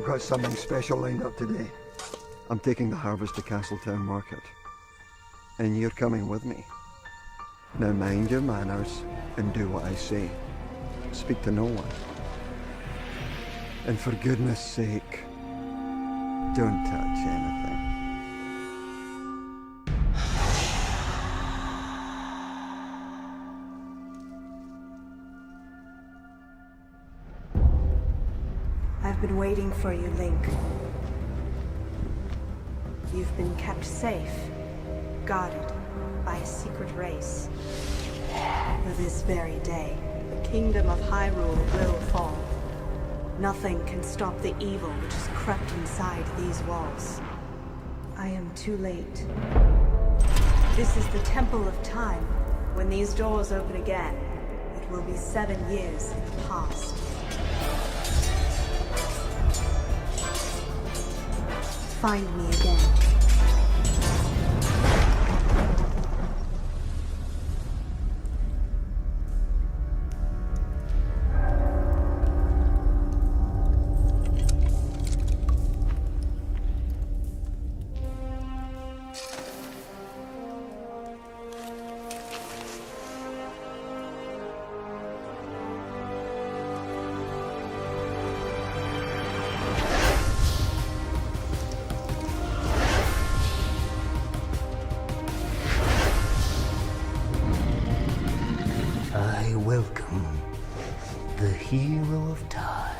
I've got something special lined up today. I'm taking the harvest to Castletown Market. And you're coming with me. Now mind your manners and do what I say. Speak to no one. And for goodness sake, don't touch anything. I've been waiting for you, Link. You've been kept safe, guarded by a secret race. For this very day, the kingdom of Hyrule will fall. Nothing can stop the evil which has crept inside these walls. I am too late. This is the Temple of Time. When these doors open again, it will be 7 years in the past. Find me again. I welcome the hero of time.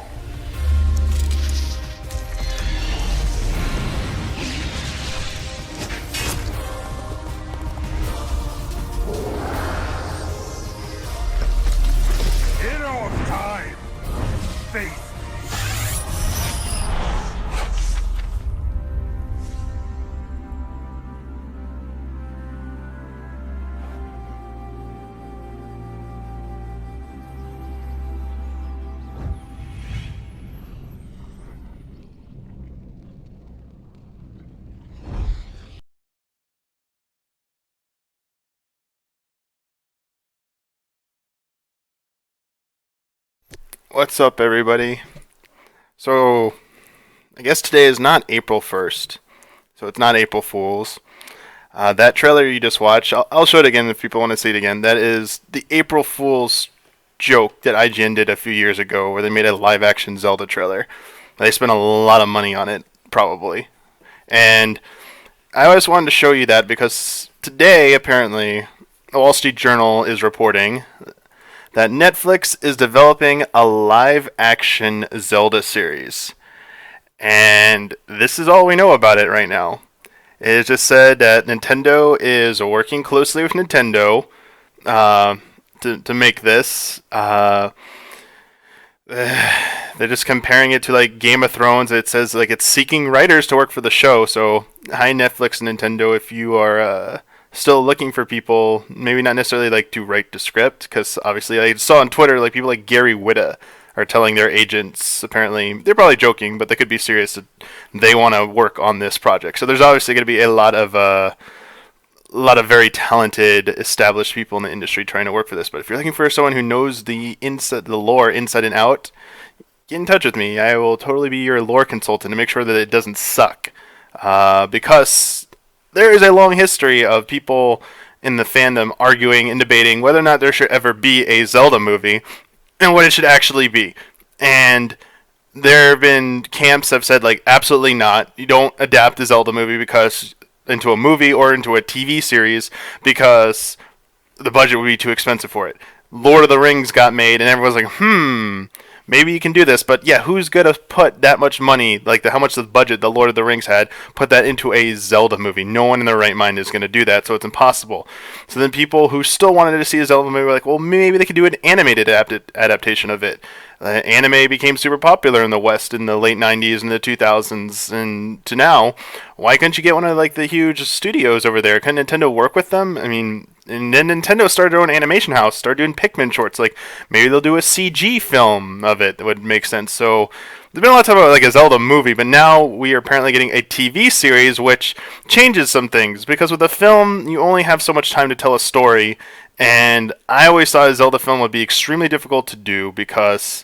Hero of time! Face What's up, everybody? So, I guess today is not April 1st, so it's not April Fool's. That trailer you just watched, I'll show it again if people want to see it again. That is the April Fool's joke that IGN did a few years ago where they made a live-action Zelda trailer. They spent a lot of money on it, probably. And I always wanted to show you that because today, apparently, the Wall Street Journal is reporting that Netflix is developing a live-action Zelda series. And this is all we know about it right now. It just said that Nintendo is working closely with Nintendo to make this. They're just comparing it to like Game of Thrones. It says like it's seeking writers to work for the show. So hi Netflix and Nintendo, if you are still looking for people, maybe not necessarily like to write the script, because obviously I saw on Twitter like people like Gary Whitta are telling their agents, apparently they're probably joking, but they could be serious, that they want to work on this project. So there's obviously going to be a lot of very talented, established people in the industry trying to work for this. But if you're looking for someone who knows the lore inside and out, get in touch with me. I will totally be your lore consultant to make sure that it doesn't suck, because there is a long history of people in the fandom arguing and debating whether or not there should ever be a Zelda movie and what it should actually be. And there have been camps that have said, like, absolutely not. You don't adapt a Zelda movie into a movie or into a TV series because the budget would be too expensive for it. Lord of the Rings got made, and everyone's like, maybe you can do this, but yeah, who's gonna put that much money, like how much the budget the Lord of the Rings had, put that into a Zelda movie? No one in their right mind is gonna do that, so it's impossible. So then people who still wanted to see a Zelda movie were like, well, maybe they could do an animated adaptation of it. Anime became super popular in the West in the late 90s and the 2000s, and to now, why couldn't you get one of like the huge studios over there? Couldn't Nintendo work with them? I mean, and then Nintendo started their own animation house, started doing Pikmin shorts. Like, maybe they'll do a CG film of it that would make sense. So there's been a lot of talk about like a Zelda movie, but now we are apparently getting a TV series, which changes some things. Because with a film, you only have so much time to tell a story, and I always thought a Zelda film would be extremely difficult to do because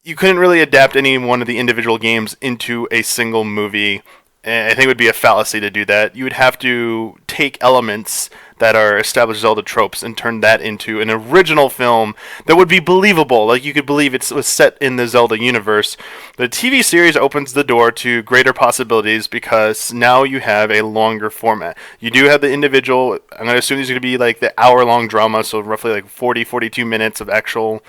you couldn't really adapt any one of the individual games into a single movie. And I think it would be a fallacy to do that. You would have to take elements that are established Zelda tropes and turn that into an original film that would be believable. Like, you could believe it was set in the Zelda universe. The TV series opens the door to greater possibilities because now you have a longer format. You do have the individual, I'm going to assume these are going to be like the hour-long drama, so roughly like 40, 42 minutes of actual.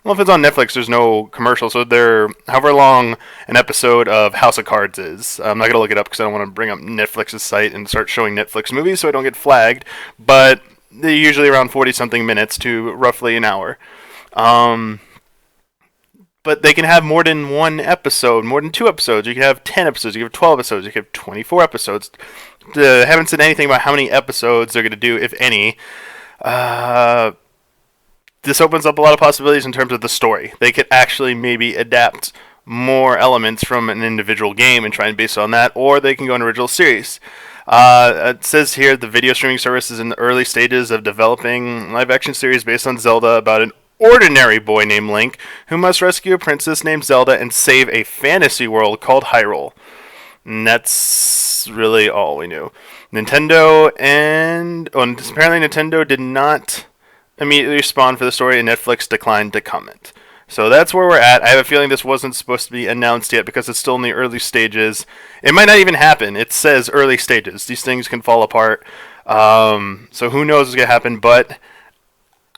Well, if it's on Netflix, there's no commercial, so they're however long an episode of House of Cards is. I'm not going to look it up because I don't want to bring up Netflix's site and start showing Netflix movies so I don't get flagged, but they're usually around 40-something minutes to roughly an hour. But they can have more than one episode, more than 2 episodes. You can have 10 episodes, you can have 12 episodes, you can have 24 episodes. They haven't said anything about how many episodes they're going to do, if any. This opens up a lot of possibilities in terms of the story. They could actually maybe adapt more elements from an individual game and try and base it on that, or they can go an original series. It says here the video streaming service is in the early stages of developing live-action series based on Zelda about an ordinary boy named Link who must rescue a princess named Zelda and save a fantasy world called Hyrule. And that's really all we knew. Apparently Nintendo did not immediately respond for the story, and Netflix declined to comment. So that's where we're at. I have a feeling this wasn't supposed to be announced yet because it's still in the early stages. It might not even happen. It says early stages. These things can fall apart. So who knows what's going to happen, but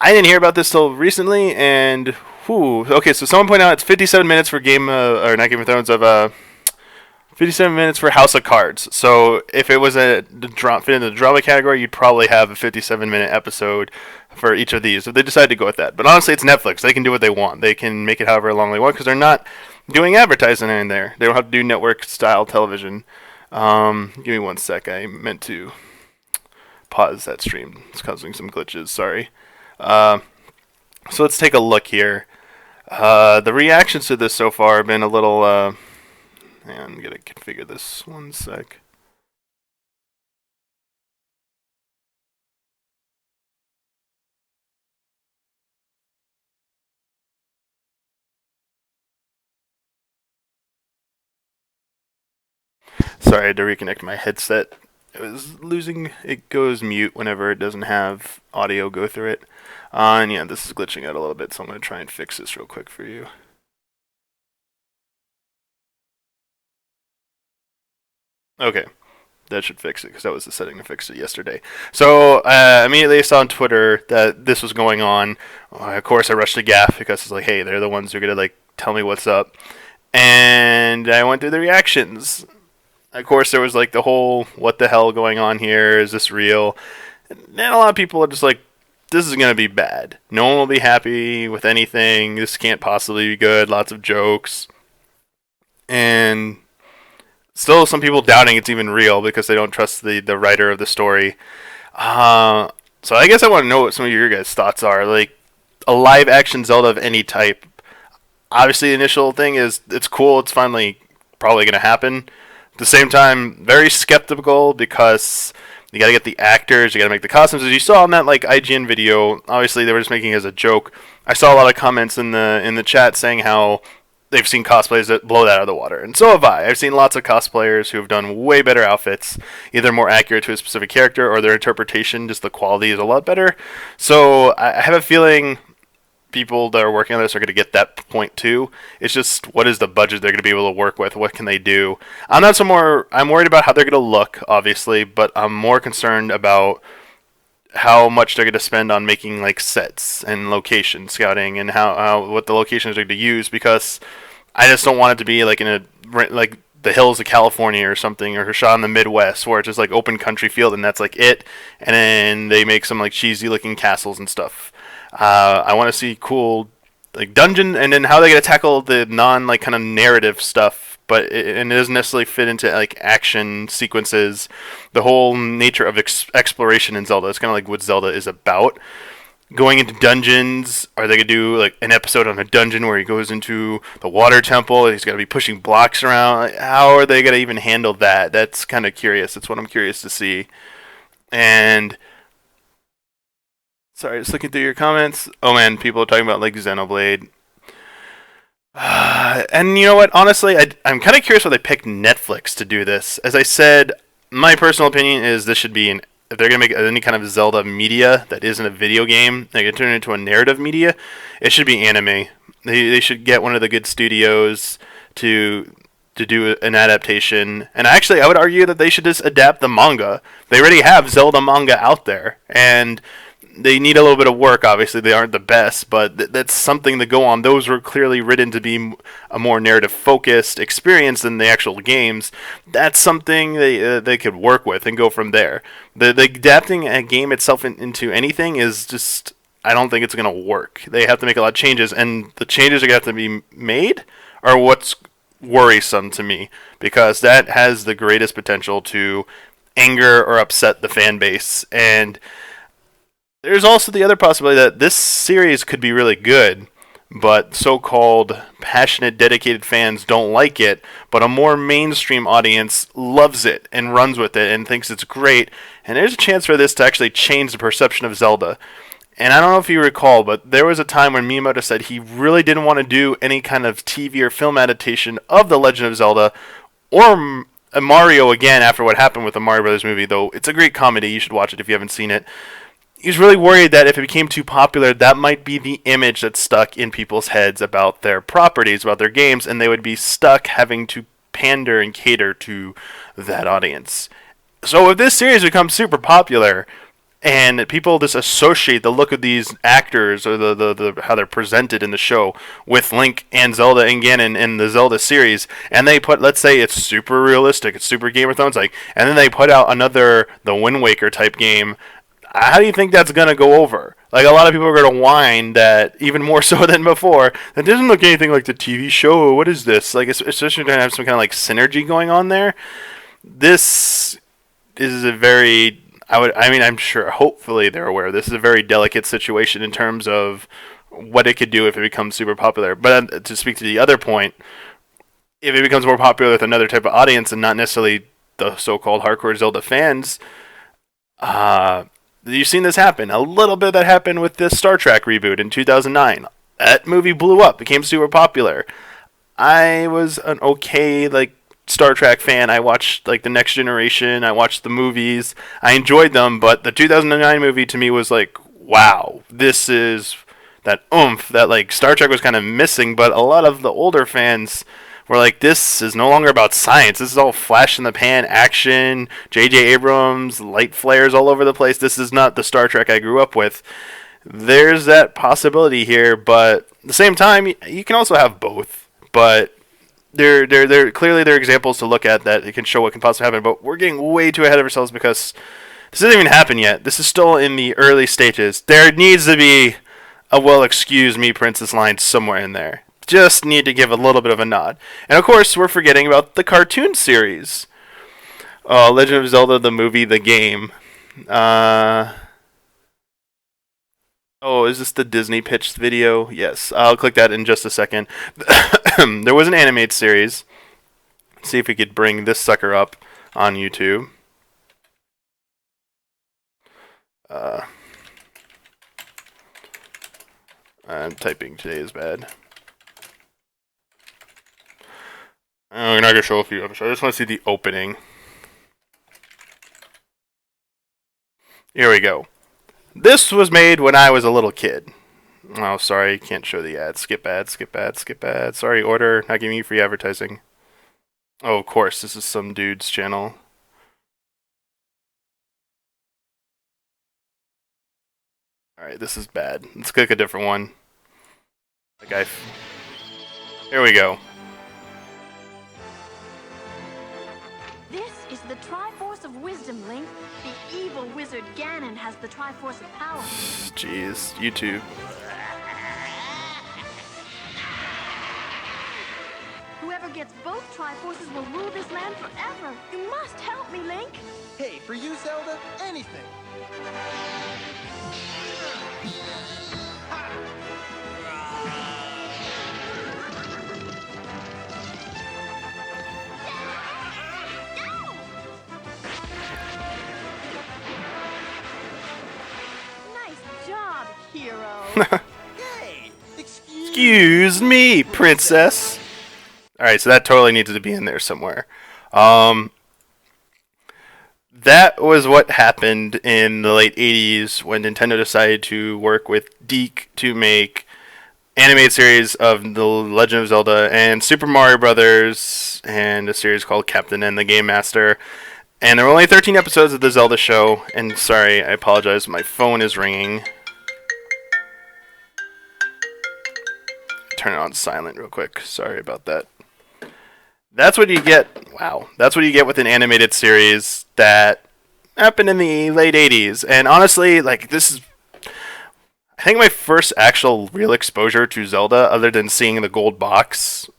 I didn't hear about this till recently, and okay, so someone pointed out it's 57 minutes for Game of Thrones, 57 minutes for House of Cards. So if it was fit in the drama category, you'd probably have a 57-minute episode for each of these if they decide to go with that. But honestly, it's Netflix. They can do what they want. They can make it however long they want because they're not doing advertising in there. They don't have to do network-style television. Give me one sec. I meant to pause that stream. It's causing some glitches. Sorry. So let's take a look here. The reactions to this so far have been a little... I'm going to configure this one sec. Sorry, I had to reconnect my headset. It goes mute whenever it doesn't have audio go through it. And yeah, this is glitching out a little bit, so I'm going to try and fix this real quick for you. Okay, that should fix it because that was the setting to fix it yesterday. So immediately I saw on Twitter that this was going on. Of course, I rushed to Gaff because it's like, hey, they're the ones who are going to like tell me what's up. And I went through the reactions. Of course, there was like the whole, what the hell going on here? Is this real? And a lot of people are just like, this is going to be bad. No one will be happy with anything. This can't possibly be good. Lots of jokes. And still some people doubting it's even real because they don't trust the writer of the story. So I guess I want to know what some of your guys' thoughts are. Like, a live-action Zelda of any type. Obviously, the initial thing is, it's cool. It's finally probably going to happen. At the same time, very skeptical because you got to get the actors, you got to make the costumes. As you saw in that like IGN video, obviously they were just making it as a joke. I saw a lot of comments in the chat saying how they've seen cosplayers that blow that out of the water, and so have I. I've seen lots of cosplayers who have done way better outfits, either more accurate to a specific character or their interpretation, just the quality is a lot better. So I have a feeling people that are working on this are going to get that point too. It's just, what is the budget they're going to be able to work with? What can they do? I'm worried about how they're going to look, obviously, but I'm more concerned about how much they're going to spend on making like sets and location scouting and what the locations are going to use, because I just don't want it to be like like the hills of California or something, or shot in the Midwest where it's just like open country field and that's like it, and then they make some like cheesy looking castles and stuff. I want to see cool like dungeon, and then how they're gonna tackle the non like kind of narrative stuff, but it doesn't necessarily fit into like action sequences. The whole nature of exploration in Zelda, it's kind of like what Zelda is about. Going into dungeons, are they gonna do like an episode on a dungeon where he goes into the water temple and he's gonna be pushing blocks around? Like, how are they gonna even handle that? That's kind of curious. That's what I'm curious to see. And sorry, just looking through your comments. Oh man, people are talking about like Xenoblade. And you know what? Honestly, I'm kind of curious why they picked Netflix to do this. As I said, my personal opinion is this should be if they're gonna make any kind of Zelda media that isn't a video game, they can turn it into a narrative media. It should be anime. They should get one of the good studios to do an adaptation. And actually, I would argue that they should just adapt the manga. They already have Zelda manga out there, and they need a little bit of work. Obviously, they aren't the best, but that's something to go on. Those were clearly written to be a more narrative-focused experience than the actual games. That's something they could work with and go from there. The adapting a game itself into anything is just, I don't think it's going to work. They have to make a lot of changes, and the changes are going to have to be made are what's worrisome to me, because that has the greatest potential to anger or upset the fan base. And there's also the other possibility that this series could be really good, but so-called passionate, dedicated fans don't like it, but a more mainstream audience loves it and runs with it and thinks it's great, and there's a chance for this to actually change the perception of Zelda. And I don't know if you recall, but there was a time when Miyamoto said he really didn't want to do any kind of TV or film adaptation of The Legend of Zelda, or Mario again after what happened with the Mario Brothers movie, though it's a great comedy. You should watch it if you haven't seen it. He's really worried that if it became too popular, that might be the image that's stuck in people's heads about their properties, about their games, and they would be stuck having to pander and cater to that audience. So if this series becomes super popular, and people just associate the look of these actors or the how they're presented in the show with Link and Zelda and Ganon in the Zelda series, and they put, let's say it's super realistic, it's super Game of Thrones like, and then they put out another the Wind Waker type game. How do you think that's going to go over? Like, a lot of people are going to whine that, even more so than before, that doesn't look anything like the TV show. What is this? Like, especially trying to have some kind of, like, synergy going on there. This is a very, I'm sure, hopefully they're aware, this is a very delicate situation in terms of what it could do if it becomes super popular. But to speak to the other point, if it becomes more popular with another type of audience and not necessarily the so-called hardcore Zelda fans, you've seen this happen. A little bit of that happened with this Star Trek reboot in 2009. That movie blew up, became super popular. I was an okay, like, Star Trek fan. I watched, like, The Next Generation. I watched the movies. I enjoyed them, but the 2009 movie to me was like, wow, this is that oomph that, like, Star Trek was kind of missing, but a lot of the older fans were like, this is no longer about science. This is all flash in the pan action, J.J. Abrams, light flares all over the place. This is not the Star Trek I grew up with. There's that possibility here, but at the same time, you can also have both. But they're clearly there are examples to look at that it can show what can possibly happen. But we're getting way too ahead of ourselves because this hasn't even happened yet. This is still in the early stages. There needs to be a well, excuse me, princess line somewhere in there. Just need to give a little bit of a nod. And of course, we're forgetting about the cartoon series. Legend of Zelda, the movie, the game. Is this the Disney pitched video? Yes, I'll click that in just a second. There was an animated series. Let's see if we could bring this sucker up on YouTube. I'm typing today is bad. We're not going to show a few episodes. I just want to see the opening. Here we go. This was made when I was a little kid. Oh, sorry. Can't show the ad. Skip ad, skip ad, skip ad. Sorry, order. Not giving you free advertising. Oh, of course. This is some dude's channel. Alright, this is bad. Let's click a different one. Here we go. This is the Triforce of Wisdom, Link. The evil wizard Ganon has the Triforce of Power. Jeez, YouTube. Whoever gets both Triforces will rule this land forever. You must help me, Link. Hey, for you, Zelda, anything. Nice job, hero. Hey, excuse Excuse me, princess. Alright, so that totally needs to be in there somewhere. That was what happened in the late 80s when Nintendo decided to work with DiC to make animated series of The Legend of Zelda and Super Mario Brothers and a series called Captain and the Game Master. And there were only 13 episodes of the Zelda show. And sorry, I apologize, my phone is ringing. Turn it on silent real quick. Sorry about that. That's what you get. Wow. That's what you get with an animated series that happened in the late 80s. And honestly, like, this is, I think, my first actual real exposure to Zelda, other than seeing the gold box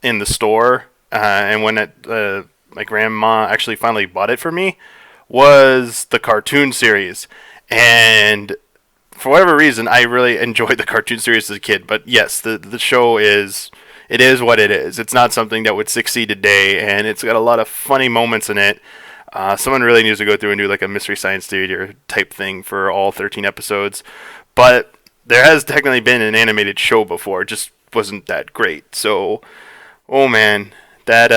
in the store. And when my grandma actually finally bought it for me, was the cartoon series. And for whatever reason, I really enjoyed the cartoon series as a kid. But yes, the show is what it is. It's not something that would succeed today, and it's got a lot of funny moments in it. Someone really needs to go through and do like a Mystery Science Theater type thing for all 13 episodes. But there has technically been an animated show before. It just wasn't that great. So, oh man, that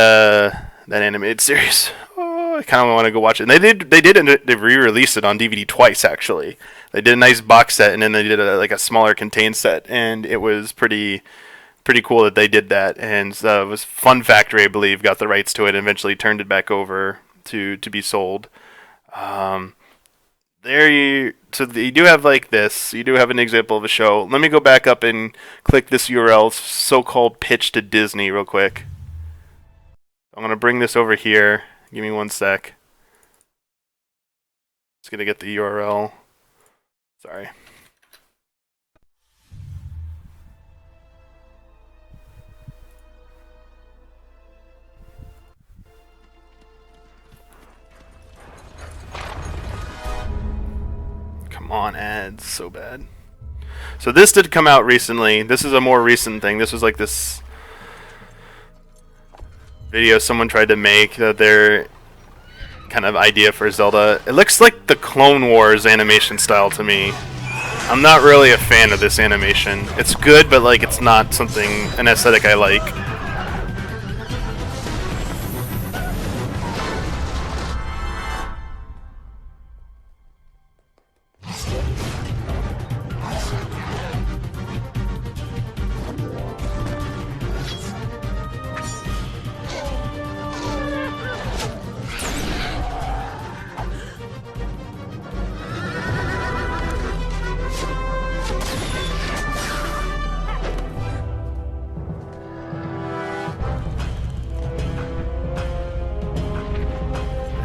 animated series. Oh, I kind of want to go watch it. And they re-released it on DVD twice, actually. They did a nice box set, and then they did a smaller contained set, and it was pretty cool that they did that. And it was Fun Factory, I believe, got the rights to it and eventually turned it back over to be sold. So you do have like this. You do have an example of a show. Let me go back up and click this URL, so-called pitch to Disney, real quick. I'm going to bring this over here. Give me one sec. Just going to get the URL. Sorry. Come on, ads. So bad. So this did come out recently. This is a more recent thing. This was like this video someone tried to make, their kind of idea for Zelda. It looks like the Clone Wars animation style to me. I'm not really a fan of this animation. It's good, but like it's not an aesthetic I like.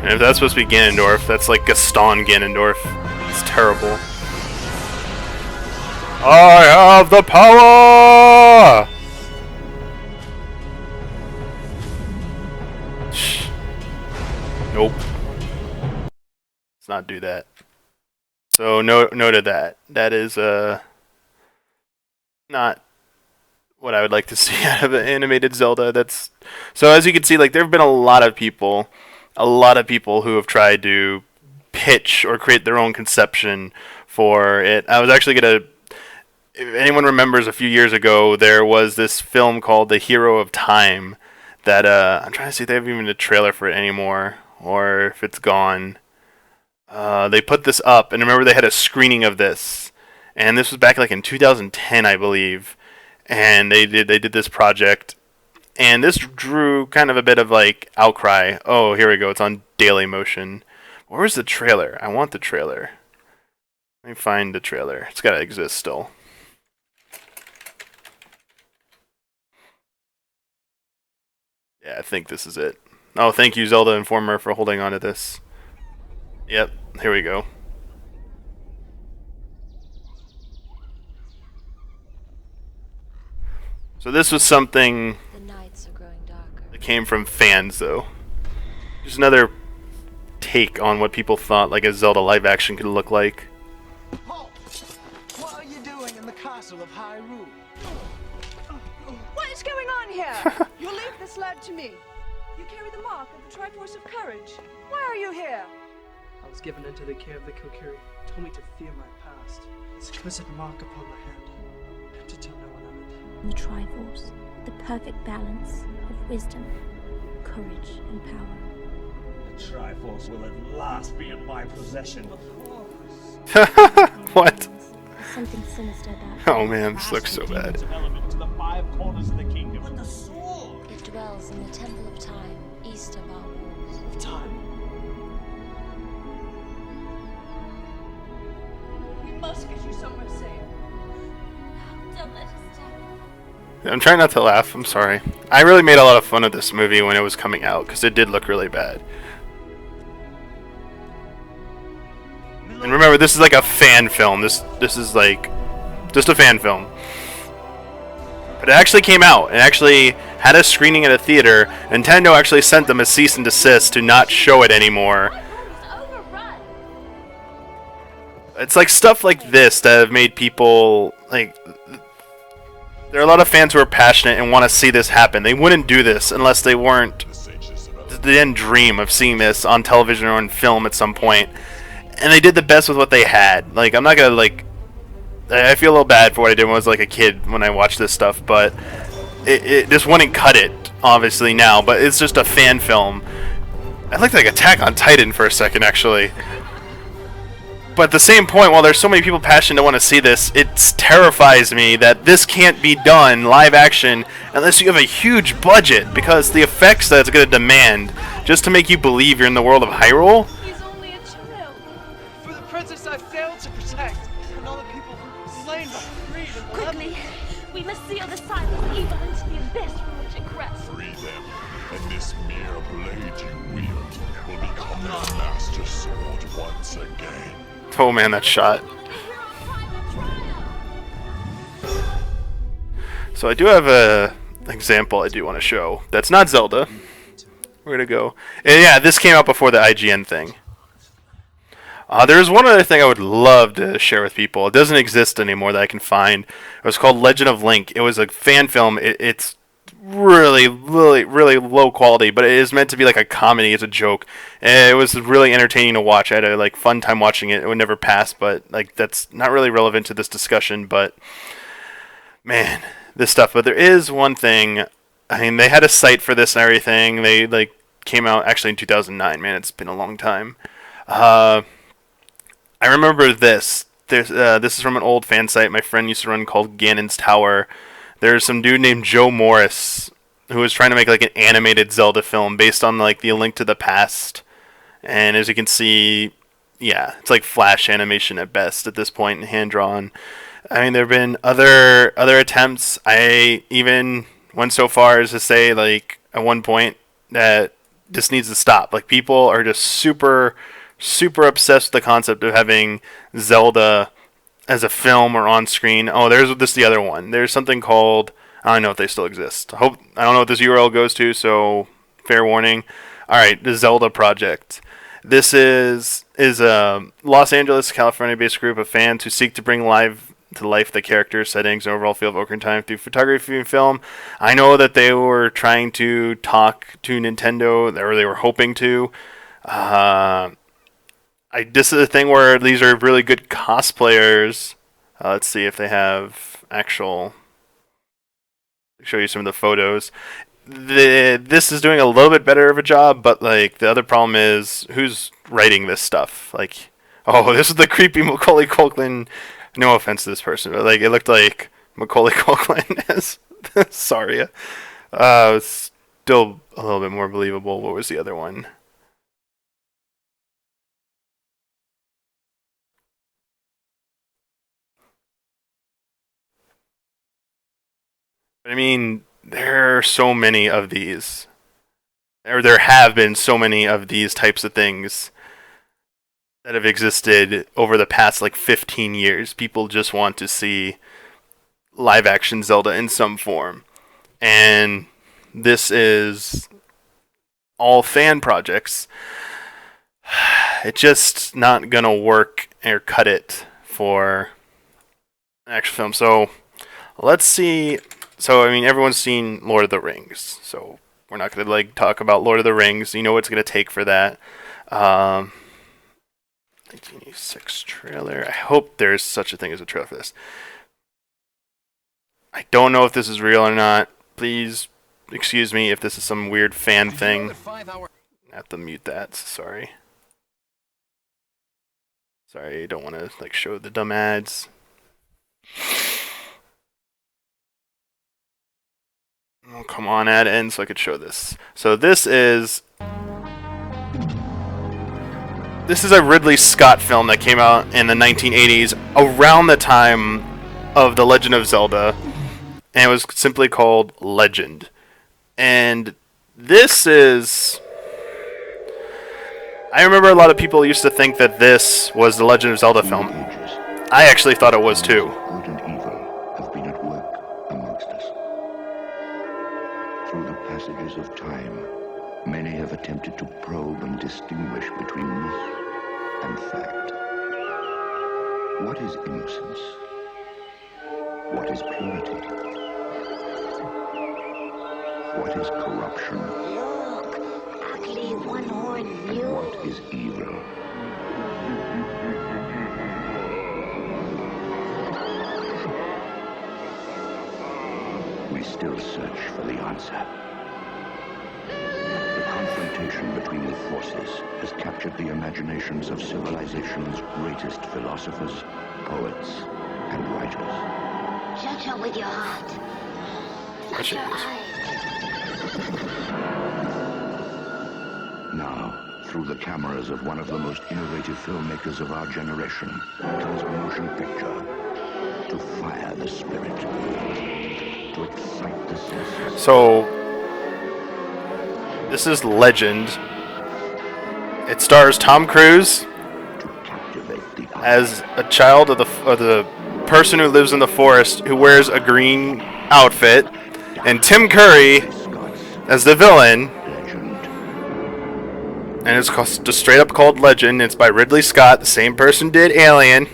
And if that's supposed to be Ganondorf, that's like Gaston Ganondorf. It's terrible. I have the power! Shh. Nope. Let's not do that. So noted that. That is not what I would like to see out of an animated Zelda. So as you can see, like, there have been a lot of people who have tried to pitch or create their own conception for it. I was actually going to, if anyone remembers, a few years ago, there was this film called The Hero of Time that, I'm trying to see if they have even a trailer for it anymore, or if it's gone. They put this up, and remember they had a screening of this, and this was back like in 2010, I believe, and they did this project. And this drew kind of a bit of like outcry. Oh, here we go. It's on Daily Motion. Where's the trailer? I want the trailer. Let me find the trailer. It's got to exist still. Yeah, I think this is it. Oh, thank you, Zelda Informer, for holding on to this. Yep, here we go. So this was something that came from fans, though. Just another take on what people thought like a Zelda live action could look like. Halt! What are you doing in the castle of Hyrule? What is going on here? You leave this lad to me. You carry the mark of the Triforce of Courage. Why are you here? I was given into the care of the Kokiri. Told me to fear my past. This exquisite mark upon my hand. And to tell no one of it. The Triforce, the perfect balance of wisdom, courage, and power. The Triforce will at last be in my possession. What? There's something sinister about Oh man, this looks so bad. To the five corners of the kingdom. But the sword it dwells in the Temple of Time, east of our walls. of time. We must get you somewhere safe. Don't let us die. I'm trying not to laugh. I'm sorry. I really made a lot of fun of this movie when it was coming out because it did look really bad. And remember, this is like a fan film. This is like just a fan film. But it actually came out. It actually had a screening at a theater. Nintendo actually sent them a cease and desist to not show it anymore. It's like stuff like this that have made people like. There are a lot of fans who are passionate and want to see this happen. They wouldn't do this unless they weren't. They didn't dream of seeing this on television or on film at some point. And they did the best with what they had. Like, I'm not gonna, like... I feel a little bad for what I did when I was, like, a kid when I watched this stuff, but... It just wouldn't cut it, obviously, now, but it's just a fan film. I looked like Attack on Titan for a second, actually. But at the same point, while there's so many people passionate to want to see this, it terrifies me that this can't be done live action unless you have a huge budget, because the effects that it's going to demand just to make you believe you're in the world of Hyrule. He's only a child. For the princess I failed to protect, and all the people slain by greed and Quickly, we must seal the sign of evil into the abyss from which it crests. Free them, and this mere blade you wield will become their master sword once again. Oh man, that shot. So I do have a example I do want to show. That's not Zelda. We're gonna go. And yeah, this came out before the IGN thing. There's one other thing I would love to share with people. It doesn't exist anymore that I can find. It was called Legend of Link. It was a fan film. It's really low quality, but it is meant to be like a comedy. It's a joke. And it was really entertaining to watch. I had a like fun time watching it. It would never pass, but like that's not really relevant to this discussion. But man, this stuff. But there is one thing. I mean, they had a site for this and everything. They like came out actually in 2009. Man, it's been a long time. I remember this. This is from an old fan site my friend used to run called Ganon's Tower. There's some dude named Joe Morris who was trying to make like an animated Zelda film based on like the A Link to the Past. And as you can see, yeah, it's like flash animation at best at this point, hand drawn. I mean, there have been other attempts. I even went so far as to say like at one point that this needs to stop. Like people are just super obsessed with the concept of having Zelda as a film or on screen. Oh, there's the other one. There's something called, I don't know if they still exist. I don't know what this URL goes to, so fair warning. All right, the Zelda Project. This is a Los Angeles, California-based group of fans who seek to bring to life the characters, settings, and overall feel of Ocarina of Time through photography and film. I know that they were trying to talk to Nintendo, or they were hoping to. This is a thing where these are really good cosplayers. Let's see if they have actual. I'll show you some of the photos. This is doing a little bit better of a job, but like the other problem is who's writing this stuff. Like, oh, this is the creepy Macaulay Culkin. No offense to this person, but like it looked like Macaulay Culkin as Saria. It's still a little bit more believable. What was the other one? I mean, there are so many of these, or there have been so many of these types of things that have existed over the past like 15 years. People just want to see live action Zelda in some form. And this is all fan projects. It's just not going to work or cut it for an actual film. So let's see. So, I mean, everyone's seen Lord of the Rings, so we're not going to, like, talk about Lord of the Rings. You know what it's going to take for that. 1986 trailer. I hope there's such a thing as a trailer for this. I don't know if this is real or not. Please excuse me if this is some weird fan thing. I have to mute that. Sorry. Sorry, I don't want to like show the dumb ads. Oh, come on, ad end so I could show this. So this is a Ridley Scott film that came out in the 1980s around the time of The Legend of Zelda, and it was simply called Legend. And this is... I remember a lot of people used to think that this was the Legend of Zelda film. I actually thought it was too. Good and evil have been at work amongst us. Through the passages of time, many have attempted to probe and distinguish between myth and fact. What is innocence? What is purity? What is corruption? Ugly one-horned mule. What is evil? We still search for the answer. The confrontation between the forces has captured the imaginations of civilization's greatest philosophers, poets, and writers. Shut up with your heart. Shut your eyes. Now, through the cameras of one of the most innovative filmmakers of our generation, comes a motion picture to fire the spirit, to excite the senses. So, this is Legend. It stars Tom Cruise as a child of the person who lives in the forest who wears a green outfit, and Tim Curry as the villain. And it's just straight up called Legend. It's by Ridley Scott, the same person did Alien.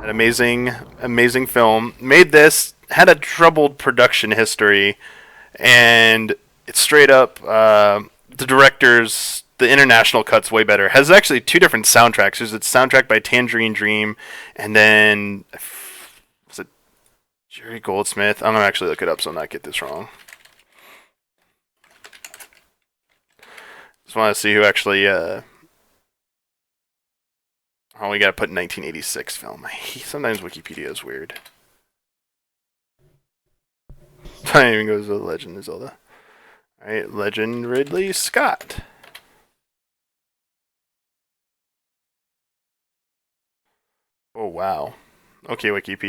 An amazing film. Made this, had a troubled production history, and it's straight up, the director's, the international cut's way better. Has actually two different soundtracks. There's a soundtrack by Tangerine Dream, and then, was it Jerry Goldsmith? I'm going to actually look it up so I'm not get this wrong. Just want to see who actually, oh, we got to put 1986 film. Sometimes Wikipedia is weird. Time even goes to The Legend of Zelda. Alright, Legend Ridley Scott. Oh, wow. Okay, Wikipedia.